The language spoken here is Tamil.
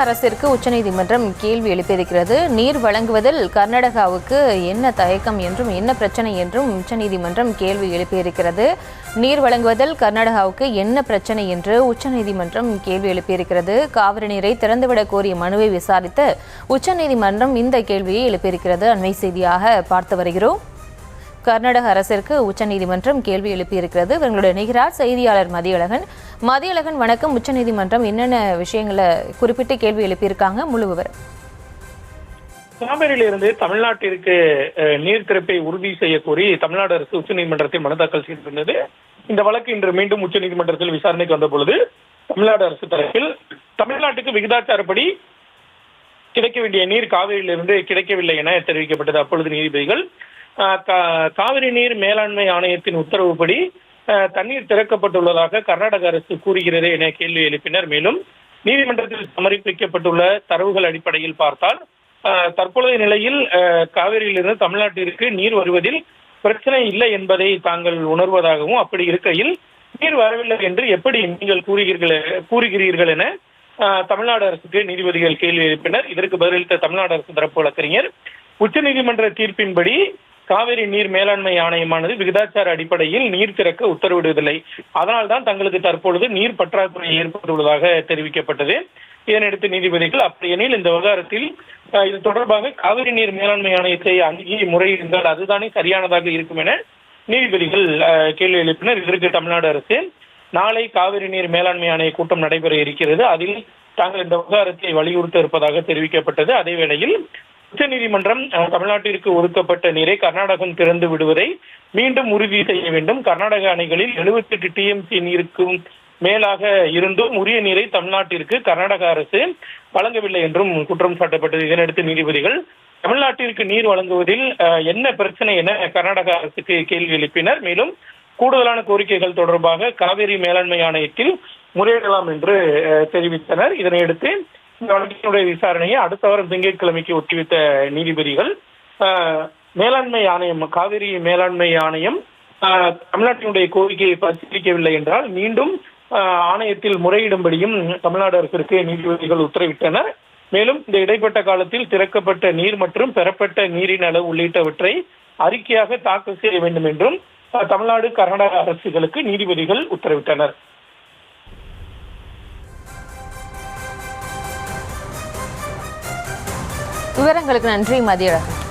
அரசிற்கு உச்சநீதிமன்றம் கேள்வி எழுப்பியிருக்கிறது. நீர் வழங்குவதில் கர்நாடகாவுக்கு என்ன தயக்கம் என்றும் என்ன பிரச்சனை என்றும் உச்சநீதிமன்றம் கேள்வி எழுப்பியிருக்கிறது. நீர் வழங்குவதில் கர்நாடகாவுக்கு என்ன பிரச்சனை என்று உச்சநீதிமன்றம் கேள்வி எழுப்பியிருக்கிறது. காவிரி நீரை திறந்துவிடக் கோரிய மனுவை விசாரித்த உச்சநீதிமன்றம் இந்த கேள்வியை எழுப்பியிருக்கிறது. அண்மை செய்தியாக பார்த்து வருகிறோம். கர்நாடக அரசிற்கு உச்சநீதிமன்றம் கேள்வி எழுப்பியிருக்கிறது. இவங்களுடைய நிகரார் செய்தியாளர் மதியழகன் வணக்கம். உச்சநீதிமன்றம் என்னென்ன விஷயங்களை குறிப்பிட்டு கேள்வி எழுப்பியிருக்காங்க, முழு விவரம். காவிரியிலிருந்து தமிழ்நாட்டிற்கு நீர் திறப்பை உறுதி செய்ய கோரி தமிழ்நாடு அரசு உச்சநீதிமன்றத்தில் மனு தாக்கல் செய்திருந்தது. இந்த வழக்கு இன்று மீண்டும் உச்சநீதிமன்றத்தில் விசாரணைக்கு வந்த பொழுது தமிழ்நாடு அரசு தரப்பில் தமிழ்நாட்டுக்கு விகிதாச்சாரப்படி கிடைக்க வேண்டிய நீர் காவிரியிலிருந்து கிடைக்கவில்லை என தெரிவிக்கப்பட்டது. அப்பொழுது நீதிபதிகள் காவிரி நீர் மேலாண்மை ஆணையத்தின் உத்தரவுப்படி தண்ணீர் திறக்கப்பட்டுள்ளதாக கர்நாடக அரசு கூறுகிறது என கேள்வி எழுப்பினர். மேலும் நீதிமன்றத்தில் சமர்ப்பிக்கப்பட்டுள்ள தரவுகள் அடிப்படையில் பார்த்தால் தற்போதைய நிலையில் காவிரியிலிருந்து தமிழ்நாட்டிற்கு நீர் வருவதில் பிரச்சனை இல்லை என்பதை தாங்கள் உணர்வதாகவும், அப்படி இருக்கையில் நீர் வரவில்லை என்று எப்படி நீங்கள் கூறுகிறீர்கள் என தமிழ்நாடு அரசுக்கு நீதிபதிகள் கேள்வி எழுப்பினர். இதற்கு பதிலளித்த தமிழ்நாடு அரசு தரப்பு வழக்கறிஞர், உச்சநீதிமன்ற தீர்ப்பின்படி காவிரி நீர் மேலாண்மை ஆணையமானது விகிதாச்சார அடிப்படையில் நீர் திறக்க உத்தரவிடுவதில்லை, அதனால்தான் தங்களுக்கு தற்பொழுது நீர் பற்றாக்குறை ஏற்பட்டுள்ளதாக தெரிவிக்கப்பட்டது. இதனையடுத்து நீதிபதிகள், அப்படியெனில் இந்த விவகாரத்தில் இது தொடர்பாக காவிரி நீர் மேலாண்மை ஆணையத்தை அணுகி முறையிடுங்கள், அதுதானே சரியானதாக இருக்கும் என நீதிபதிகள் கேள்வி எழுப்பினர். இதற்கு தமிழ்நாடு அரசு, நாளை காவிரி நீர் மேலாண்மை ஆணைய கூட்டம் நடைபெற இருக்கிறது, அதில் தாங்கள் இந்த விவகாரத்தை வலியுறுத்த இருப்பதாக தெரிவிக்கப்பட்டது. அதே வேளையில் உச்சநீதிமன்றம் தமிழ்நாட்டிற்கு ஒதுக்கப்பட்ட நீரை கர்நாடகம் திறந்து விடுவதை மீண்டும் உறுதி செய்ய வேண்டும். கர்நாடக அணைகளில் 78 TMC நீருக்கும் மேலாக இருந்தும் உரிய நீரை தமிழ்நாட்டிற்கு கர்நாடக அரசு வழங்கவில்லை என்றும் குற்றம் சாட்டப்பட்டது. இதனையடுத்து நீதிபதிகள் தமிழ்நாட்டிற்கு நீர் வழங்குவதில் என்ன பிரச்சனை என கர்நாடக அரசுக்கு கேள்வி எழுப்பினர். மேலும் கூடுதலான கோரிக்கைகள் தொடர்பாக காவிரி மேலாண்மை ஆணையத்தில் முறையிடலாம் என்று தெரிவித்தனர். இதனையடுத்து இந்த வழக்கினுடைய விசாரணையை அடுத்த வாரம் திங்கட்கிழமைக்கு ஒத்திவைத்த நீதிபதிகள், மேலாண்மை ஆணையம் காவிரி மேலாண்மை ஆணையம் தமிழ்நாட்டினுடைய கோரிக்கையை பரிசீலிக்கவில்லை என்றால் மீண்டும் ஆணையத்தில் முறையிடும்படியும் தமிழ்நாடு அரசிற்கு நீதிபதிகள் உத்தரவிட்டனர். மேலும் இந்த இடைப்பட்ட காலத்தில் திறக்கப்பட்ட நீர் மற்றும் பெறப்பட்ட நீரின் அளவு உள்ளிட்டவற்றை அறிக்கையாக தாக்கல் செய்ய வேண்டும் என்றும் தமிழ்நாடு கர்நாடக அரசுகளுக்கு நீதிபதிகள் உத்தரவிட்டனர். விவரங்களுக்கு நன்றி மதியழகன்.